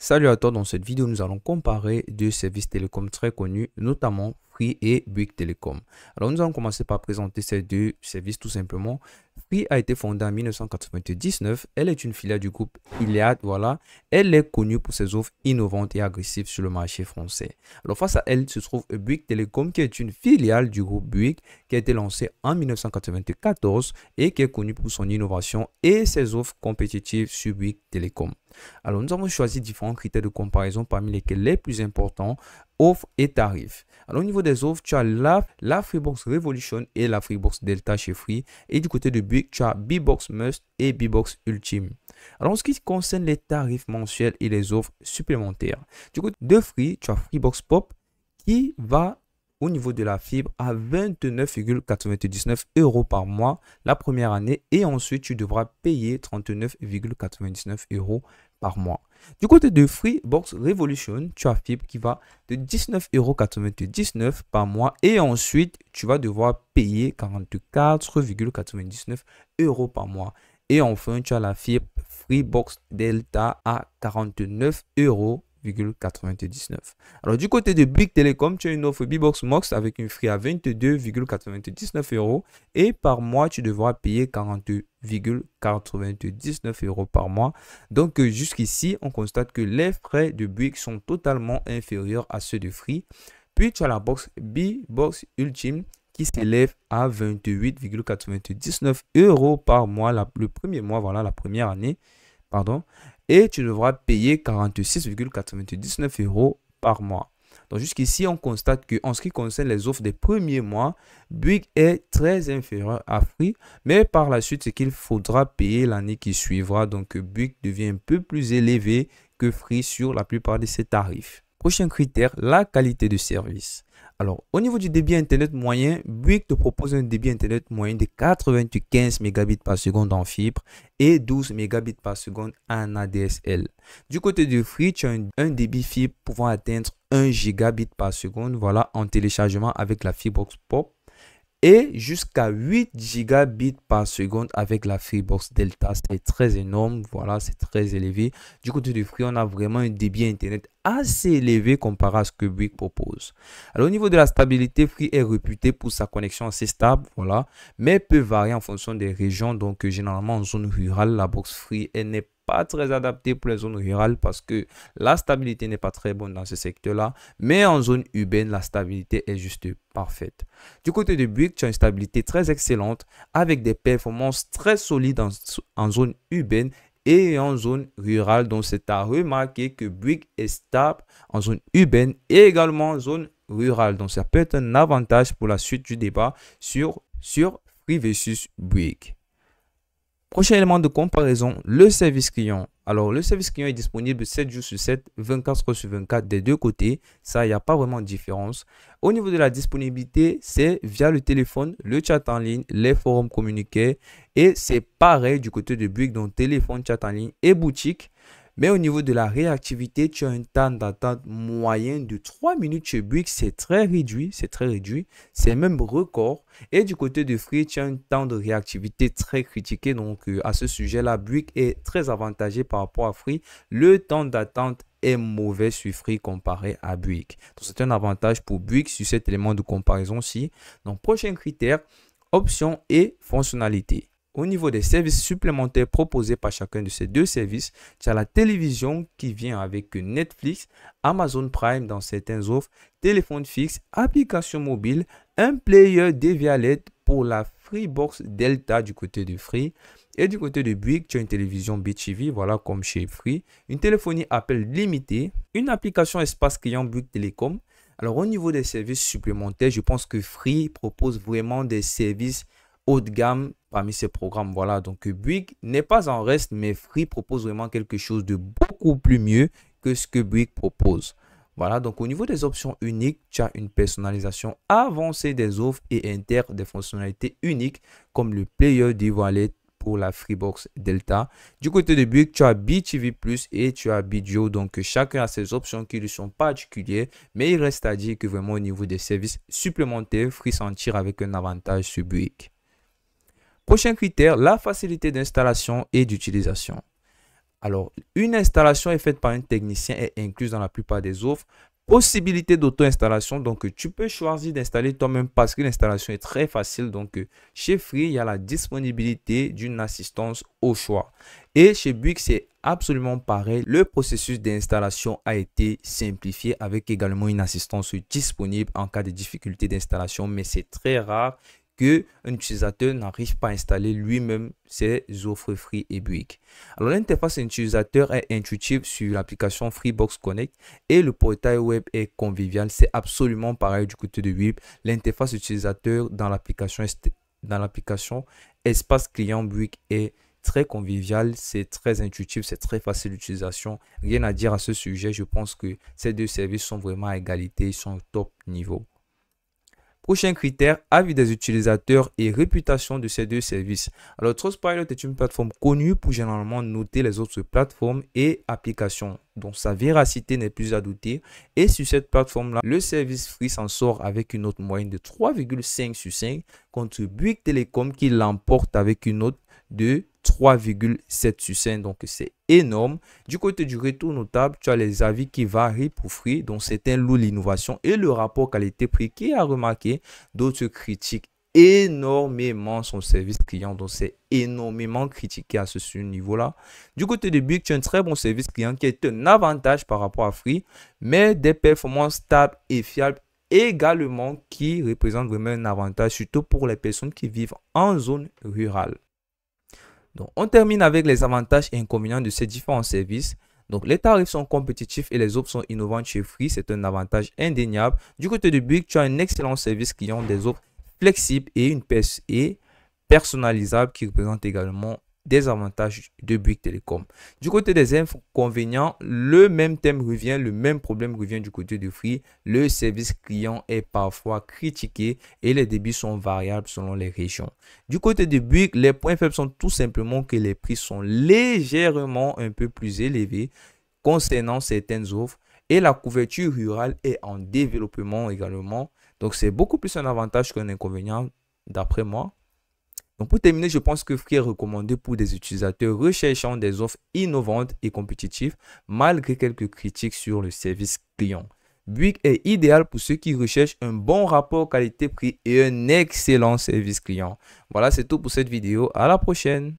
Salut à toi, dans cette vidéo, nous allons comparer deux services télécoms très connus, notamment Free et Bouygues Telecom. Alors, nous allons commencer par présenter ces deux services tout simplement. Free a été fondée en 1999. Elle est une filiale du groupe Iliad, voilà. Elle est connue pour ses offres innovantes et agressives sur le marché français. Alors, face à elle se trouve Bouygues Telecom, qui est une filiale du groupe Bouygues, qui a été lancée en 1994 et qui est connue pour son innovation et ses offres compétitives sur Bouygues Telecom. Alors, nous avons choisi différents critères de comparaison parmi lesquels les plus importants, offres et tarifs. Alors, au niveau des offres, tu as la Freebox Revolution et la Freebox Delta chez Free. Et du côté de Bouygues, tu as Bbox Must et Bbox Ultime. Alors, en ce qui concerne les tarifs mensuels et les offres supplémentaires, du côté de Free, tu as Freebox Pop qui va au niveau de la fibre à 29,99 € par mois la première année et ensuite tu devras payer 39,99 € par mois. Du côté de Freebox Revolution, tu as fibre qui va de 19,99 € par mois et ensuite tu vas devoir payer 44,99 € par mois. Et enfin, tu as la fibre Freebox Delta à 49,99 €. Alors, du côté de Bouygues Telecom, tu as une offre Bbox Mox avec une free à 22,99 € et par mois, tu devras payer 42,99 € par mois. Donc, jusqu'ici, on constate que les frais de Bouygues sont totalement inférieurs à ceux de Free. Puis, tu as la box Bbox Ultime qui s'élève à 28,99 € par mois le premier mois, voilà, la première année, pardon. Et tu devras payer 46,99 € par mois. Donc jusqu'ici, on constate qu'en ce qui concerne les offres des premiers mois, Bouygues est très inférieur à Free, mais par la suite, c'est qu'il faudra payer l'année qui suivra. Donc Bouygues devient un peu plus élevé que Free sur la plupart de ses tarifs. Prochain critère, la qualité de service. Alors, au niveau du débit Internet moyen, Bouygues te propose un débit Internet moyen de 95 mégabits par seconde en fibre et 12 mégabits par seconde en ADSL. Du côté de Free, tu as un débit fibre pouvant atteindre 1 gigabit par seconde, voilà, en téléchargement avec la Freebox Pop et jusqu'à 8 gigabits par seconde avec la Freebox Delta. C'est très énorme, voilà, c'est très élevé. Du côté de Free, on a vraiment un débit Internet assez élevé comparé à ce que Bouygues propose. Alors, au niveau de la stabilité, Free est réputé pour sa connexion assez stable, voilà, mais peut varier en fonction des régions. Donc, généralement, en zone rurale, la box Free n'est pas très adaptée pour les zones rurales parce que la stabilité n'est pas très bonne dans ce secteur-là. Mais en zone urbaine, la stabilité est juste parfaite. Du côté de Bouygues, tu as une stabilité très excellente avec des performances très solides en zone urbaine et en zone rurale. Donc, c'est à remarquer que Bouygues est stable en zone urbaine et également en zone rurale. Donc, ça peut être un avantage pour la suite du débat sur Free versus Bouygues. Prochain élément de comparaison, le service client. Alors, le service client est disponible 7 jours sur 7, 24 heures sur 24 des deux côtés. Ça, il n'y a pas vraiment de différence. Au niveau de la disponibilité, c'est via le téléphone, le chat en ligne, les forums communiqués. Et c'est pareil du côté de Bouygues, donc téléphone, chat en ligne et boutique. Mais au niveau de la réactivité, tu as un temps d'attente moyen de 3 minutes chez Bouygues. C'est très réduit, c'est même record. Et du côté de Free, tu as un temps de réactivité très critiqué. Donc, à ce sujet-là, Bouygues est très avantagé par rapport à Free. Le temps d'attente est mauvais sur Free comparé à Bouygues. Donc, c'est un avantage pour Bouygues sur cet élément de comparaison-ci. Donc, prochain critère, options et fonctionnalités. Au niveau des services supplémentaires proposés par chacun de ces deux services, tu as la télévision qui vient avec Netflix, Amazon Prime dans certaines offres, téléphone fixe, application mobile, un player DVR-LED pour la Freebox Delta du côté de Free. Et du côté de Bouygues, tu as une télévision BTV, voilà comme chez Free, une téléphonie Apple limitée, une application espace client Bouygues Telecom. Alors au niveau des services supplémentaires, je pense que Free propose vraiment des services haut de gamme parmi ces programmes. Voilà, donc Bouygues n'est pas en reste, mais Free propose vraiment quelque chose de beaucoup plus mieux que ce que Bouygues propose. Voilà, donc au niveau des options uniques, tu as une personnalisation avancée des offres et intègre des fonctionnalités uniques comme le player d'e-wallet pour la Freebox Delta. Du côté de Bouygues, tu as BTV Plus et tu as Bidio. Donc, chacun a ses options qui lui sont particulières. Mais il reste à dire que vraiment au niveau des services supplémentaires, Free s'en tire avec un avantage sur Bouygues. Prochain critère, la facilité d'installation et d'utilisation. Alors, une installation est faite par un technicien et incluse dans la plupart des offres. Possibilité d'auto-installation, donc tu peux choisir d'installer toi-même parce que l'installation est très facile. Donc chez Free, il y a la disponibilité d'une assistance au choix. Et chez Bouygues, c'est absolument pareil. Le processus d'installation a été simplifié avec également une assistance disponible en cas de difficulté d'installation, mais c'est très rare qu'un utilisateur n'arrive pas à installer lui-même ses offres Free et Bouygues. Alors, l'interface utilisateur est intuitive sur l'application Freebox Connect et le portail web est convivial. C'est absolument pareil du côté de Bouygues. L'interface utilisateur dans l'application Espace Client Bouygues est très convivial, c'est très intuitif, c'est très facile d'utilisation. Rien à dire à ce sujet. Je pense que ces deux services sont vraiment à égalité, ils sont au top niveau. Prochain critère, avis des utilisateurs et réputation de ces deux services. Alors, Trustpilot est une plateforme connue pour généralement noter les autres plateformes et applications, dont sa véracité n'est plus à douter. Et sur cette plateforme-là, le service Free s'en sort avec une note moyenne de 3,5 sur 5 contre Bouygues Telecom qui l'emporte avec une note de 3,7 sur 5, donc c'est énorme. Du côté du retour notable, tu as les avis qui varient pour Free, dont certains louent l'innovation et le rapport qualité-prix qui a remarqué. D'autres critiquent énormément son service client, donc c'est énormément critiqué à ce niveau-là. Du côté de Bouygues, tu as un très bon service client qui est un avantage par rapport à Free, mais des performances stables et fiables également qui représentent vraiment un avantage, surtout pour les personnes qui vivent en zone rurale. Donc, on termine avec les avantages et inconvénients de ces différents services. Donc, les tarifs sont compétitifs et les offres sont innovantes chez Free. C'est un avantage indéniable. Du côté de Bouygues, tu as un excellent service client, des offres flexibles et une personnalisable qui représente également des avantages de Bouygues Telecom. Du côté des inconvénients, le même thème revient, le même problème revient du côté de Free. Le service client est parfois critiqué et les débits sont variables selon les régions. Du côté de Bouygues, les points faibles sont tout simplement que les prix sont légèrement un peu plus élevés concernant certaines offres et la couverture rurale est en développement également. Donc, c'est beaucoup plus un avantage qu'un inconvénient d'après moi. Donc, pour terminer, je pense que Free est recommandé pour des utilisateurs recherchant des offres innovantes et compétitives, malgré quelques critiques sur le service client. Bouygues est idéal pour ceux qui recherchent un bon rapport qualité-prix et un excellent service client. Voilà, c'est tout pour cette vidéo. À la prochaine.